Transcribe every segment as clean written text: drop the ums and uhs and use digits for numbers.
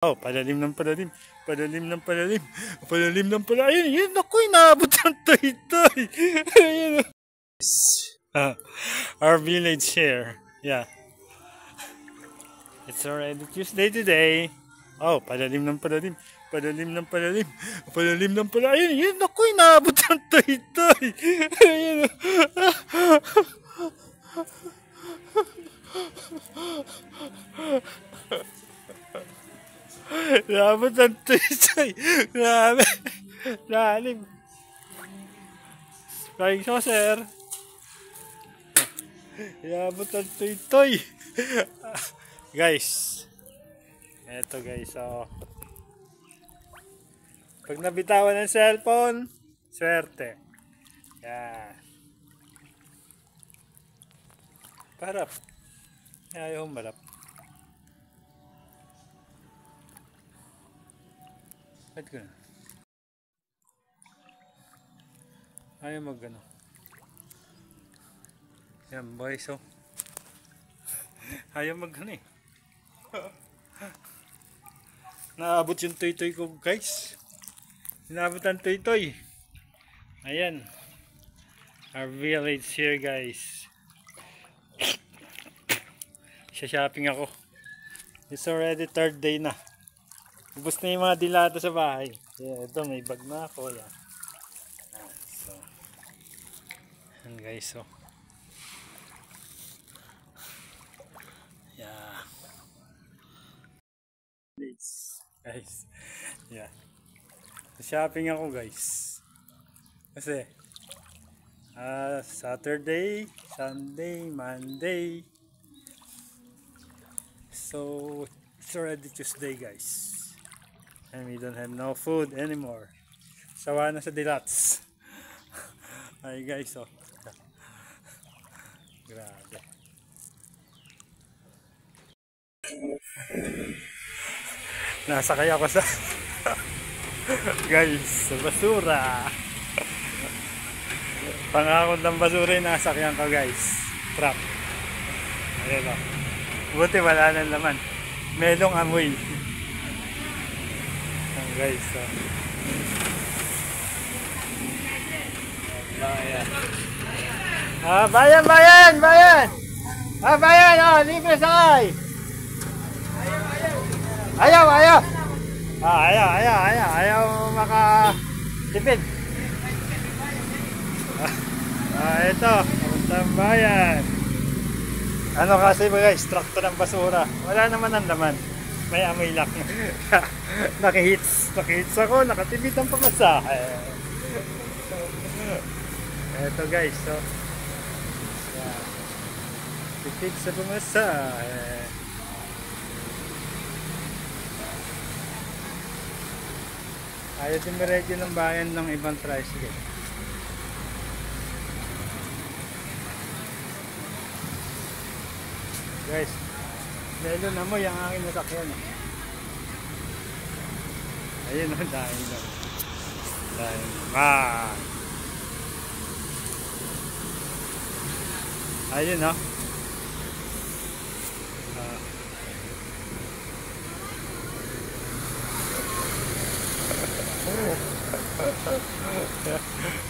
Oh, palalim ng palalim. Palalim ng palalim. Palalim ng palalim. Ayun, yun. Ako, inaabot ang toy-toy. Ayun. Our village here. Yeah. It's already Tuesday today. Oh, palalim ng palalim. Palalim ng palalim. Palalim ng palalim. Ayun, yun. Ako, inaabot ang toy-toy. Ayun. Labot ang toy-toy. Grabe. Lalim. Flying saucer. Labot ang toy-toy. Guys. Eto guys. Oh. Pag nabitawan ng cellphone, swerte. Yan. Parap. Ayaw malap. Ba't gano'n? Ayaw mag-gano. Yan boys, oh. Ayaw mag-gano eh. Naabot yung toy-toy ko guys. Naabot ang toy-toy. Ayan. Our village here guys. Shopping ako. It's already third day na. Ubus na yung mga dilata sa bahay. Yeah, ito may bag na ako. Yeah. So, yan guys. So. Yeah. Guys. Yeah. Shopping ako guys. Kasi Saturday, Sunday, Monday. So it's already Tuesday guys. And we don't have no food anymore. Sawa na sa dilats. Ay guys, oh. Grabe. Nasakay ako sa guys, sa basura. Pangakot ng basura yung nasakyan ko guys. Trap. Ayan o. Buti wala nang laman. Melong amoy. Guys, so. Bayan! Bayan! Oh, libre sakay! Ayaw! Ayaw makatipid. Ito, kamuntang bayan. Ano kasi guys, traktor ng basura. Wala naman ang laman. May amoy lang. Nakihits ako, nakatipid ang pamasahe. Eto guys, so tipid sa pamasahe. Ayaw din meredyo ng bayan ng ibang tricycle. Guys, lalo na mo yung aking nasakyan. Ayun o, dahil lang. Dahil naman. Ayun o.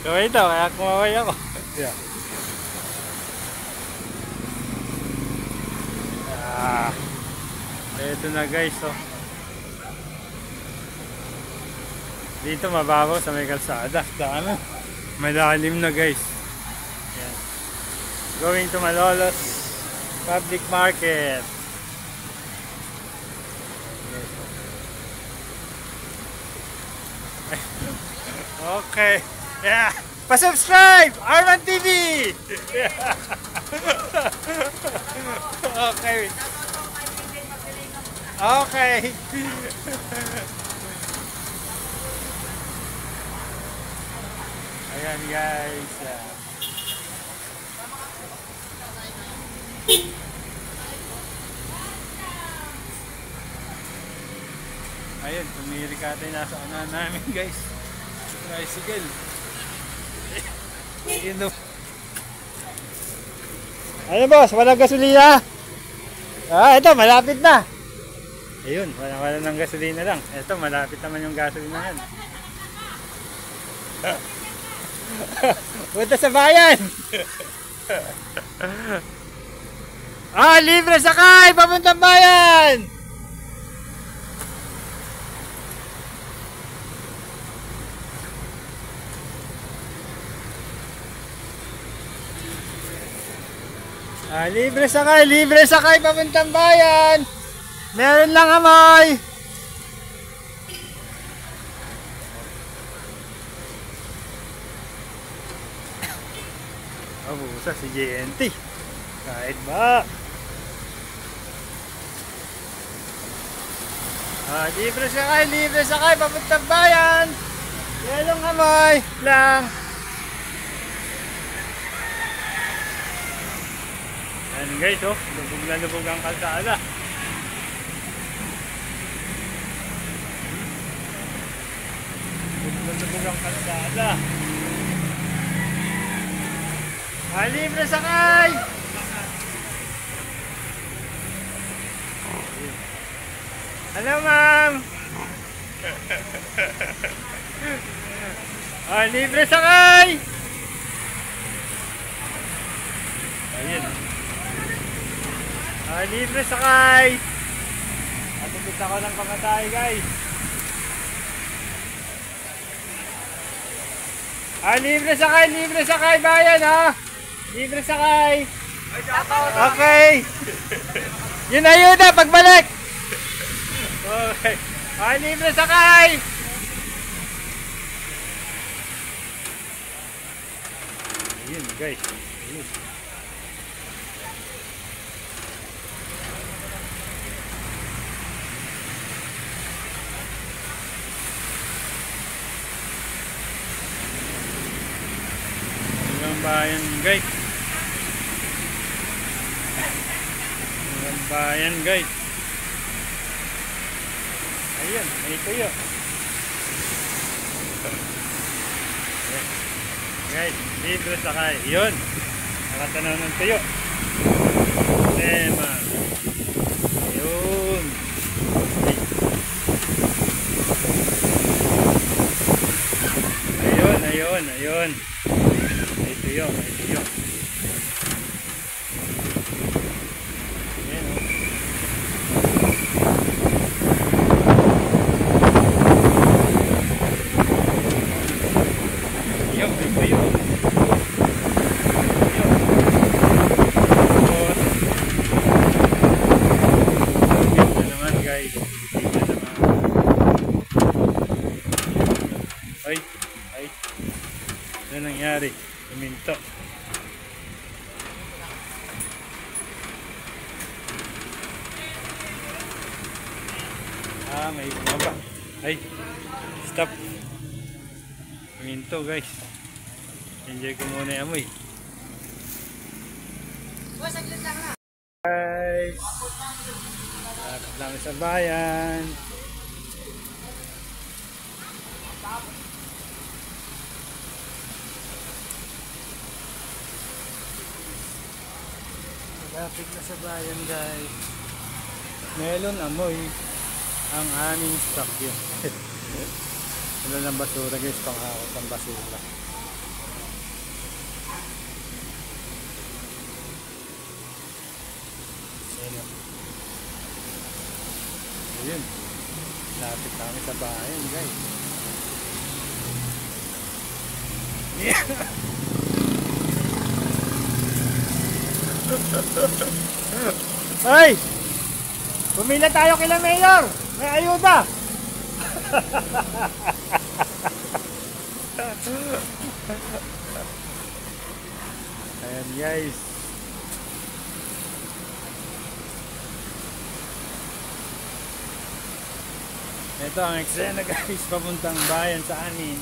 Kaway ito, kaya kumaway ako. Yeah. Ito na guys, oh. Dito mababaw sa may kalsada. Ano? Malalim na guys. Yan. Going to Malolos Public Market. Okay. Yeah. Pa-subscribe! Arman TV! Yeah. Okay. Okay. Ayan guys. Ayun, tumirikata yung nasa unahan namin guys. Tricycle. Ayun boss, walang gasolina. Ito malapit na. Ayun, wala ng gasolina lang. Ito, malapit naman yung gasolina yan. Punta sa bayan! Libre sakay! Papuntang bayan! Libre sakay papuntang bayan. Meron lang amoy. Abusa si JNT. Kahit ba? Libre sakay papuntang bayan. Merong amoy lang. Ayan guys, oh, lubog na lubog ang kalsada. Lubog na lubog ang kalsada. Libre sakay! Hello, ma'am! Libre sakay! Ayun. Libre sakay! Atupit ako ng pamatay, guys. Libre sakay bayan, ha? Libre sakay! Okay! Yun ayuda, pagbalik! Okay. Libre sakay! Ayun, guys. Ayun. Bayan guys. Bayan guys. Ayun, may tuyo. Guys, libre sakay. Yun. Nakatanaw ng tuyo. Tema. Ayun. Ayun. May tuyo. Ayan, oh. Ayun, may tuyo. Ito naman guys. Ay. Ano nangyari? Minto. May bumaba. Ay, stop. Minto guys. Enjoy ko muna yung amoy. Guys, lapit lang sa bayan. Lapit na sa bayan guys. Melon amoy ang aming stock yun. Wala ng basura guys, panghakot ng basura. Ayun, lapit kami sa bayan guys. Hoy! Pumila tayo kila Mayor! May ayuda! Ayan guys. Ito ang eksena guys, papuntang bayan sa amin.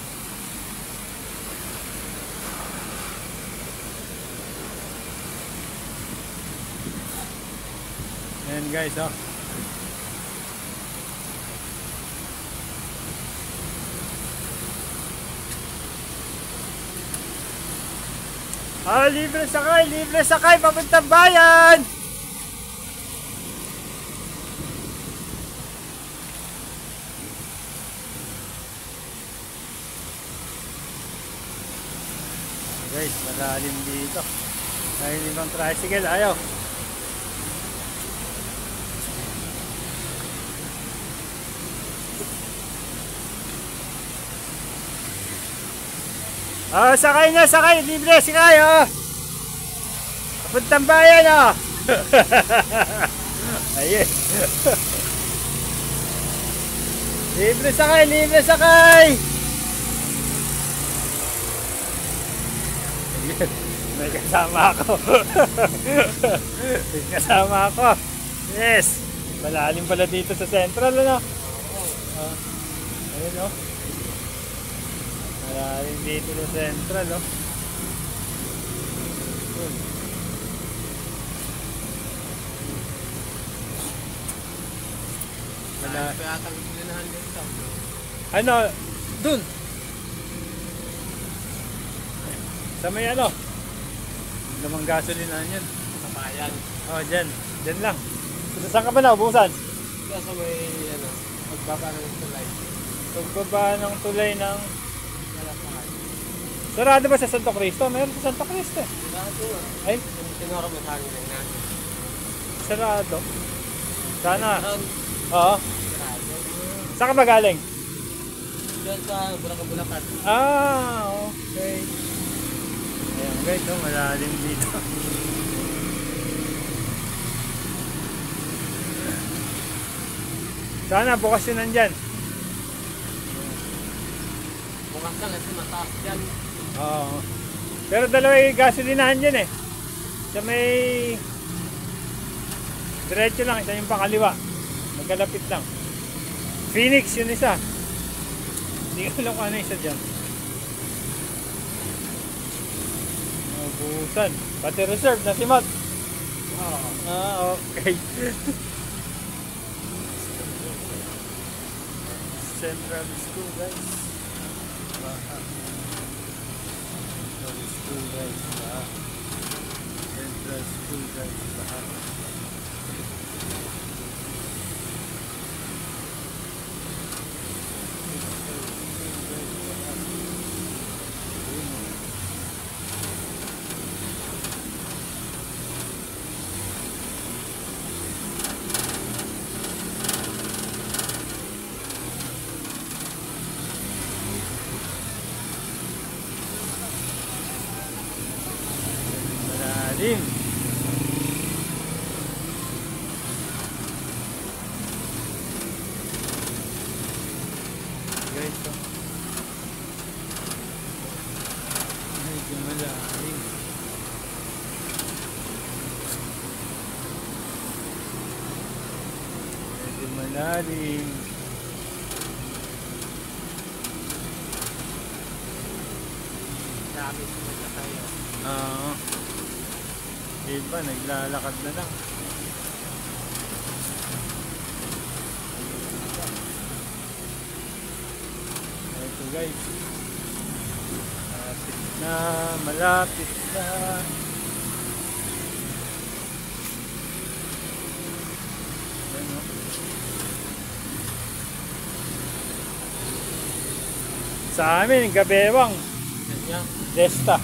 Ayan guys, oh. Libre sakay, papuntang bayan. Guys, malalim dito. Dahil ibang tricycle, ayaw. Oh, sakay na, sakay. Libre, sakay, oh. Papuntang bayan, oh. Ayun. Libre sakay, libre sakay. Ayun. May kasama ako. May kasama ako. Yes. Malalim pala dito sa Central, ano? Ayun, oh. Malalim dito sa Central, oh. Ano? Dun. Sa may ano? Lamang gasolinahan yan. Sa bayan. Oh, dyan. Dyan lang. Saan ka ba na? Ubusan? Kaya sa may ano, pagbaba ng tulay. Pagbaba ng tulay ng... Malapakay. Sarado ba sa Santo Cristo? Meron sa Santo Cristo eh. Sarado nga. Ay? Sinura mo sa akin lang natin. Sarado. Sana. Sarado. Oo. Sarado. Saan ka ba galing? Diyan sa Bulacan. Ah, okay. Ayan guys, oh, malalim dito. Sana bukas yun nandyan. Bukas lang kasi mataas dyan. Oo. Pero dalawa yung gasolinahan dyan eh. Sa may... Diretso lang, isa yung pakaliwa. Magkalapit lang. Phoenix yun isa. Hindi ko alam kung ano isa dyan. Ubusan. Pati reserve na si Matt. Ah, okay. Central School guys. Central School guys. Central School guys. Malalim. Guys, oh. Medyo malalim. Medyo malalim. Dami sila tayo. Oo. Iba, naglalakad na lang. Ito guys. Malapit na, malapit na. Ayan, oh. Sa amin, Gabewang. Yan. Desta.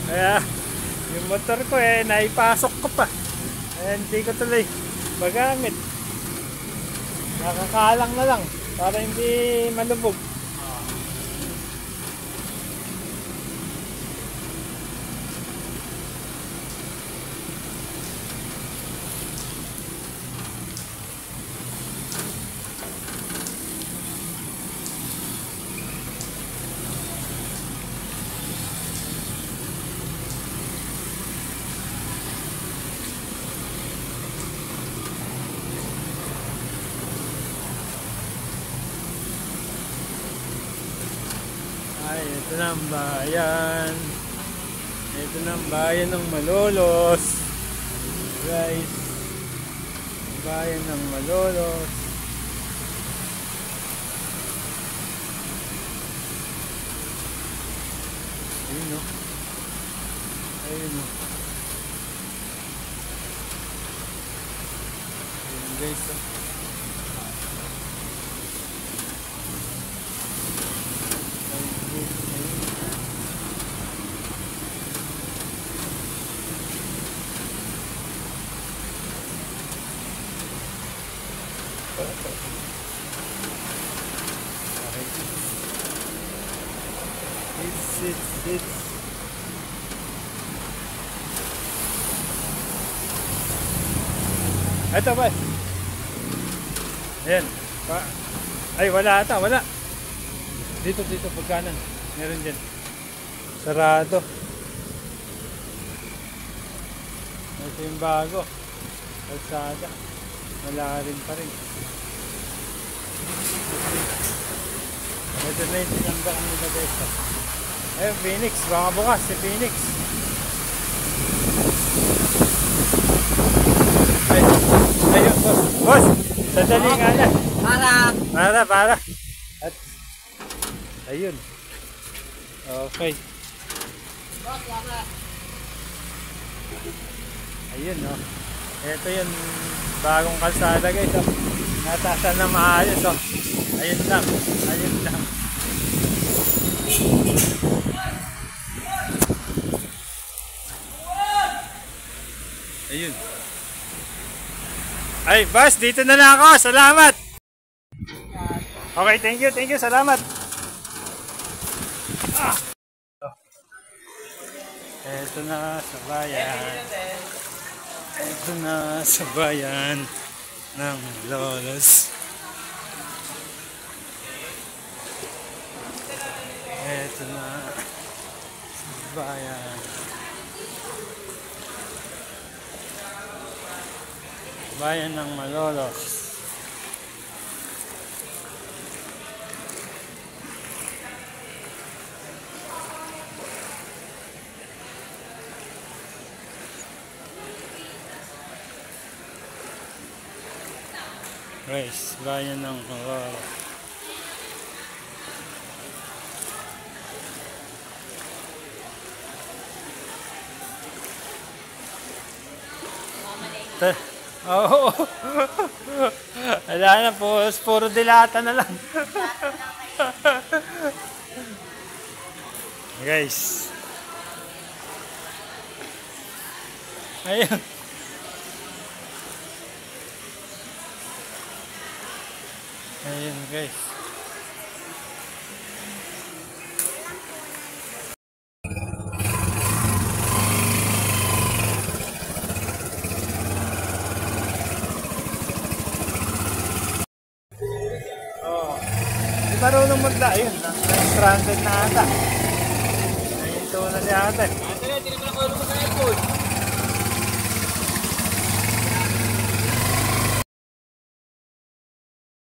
Kaya, yung motor ko naipasok ko pa. Hindi ko tuloy magamit. Nakakalang na lang para hindi malubog. Ay, ito na ang bayan. Ito na ang bayan ng Malolos. Guys. Bayan ng Malolos. Ayun, no? Ayun, no? Ayun, guys, no? Ayun. It's. Ito ba? Ayan. Ay, wala ata, wala. Dito, pagkanan. Meron dyan. Sarado. Ito yung bago. Kalsada. Wala rin pa rin. Ito na yung tinambak nila dito. Ayun, Phoenix. Baka bukas si Phoenix. Ayun, boss. Boss, sadali nga na. Para. At, ayun. Okay. Ayun, no. Ito yung bagong kalsada, guys. Oh. Natasan na maayos, oh. Ayun lang. Ayun. Ay, boss, dito na lang ako. Salamat. Okay, thank you. Salamat. Ito na sa bayan. Ito na sa bayan ng Lolos. Ito na sa bayan. Bayan ng Malolos. Guys, bayan ng Malolos. Oo. Wala na po, puro dilata na lang. Guys. Ayun. Ayun, guys. Marunong magda, ayun, stranded na ata. Ayun, ito na niya ata. Ate, hindi naman ako lumang sa airport.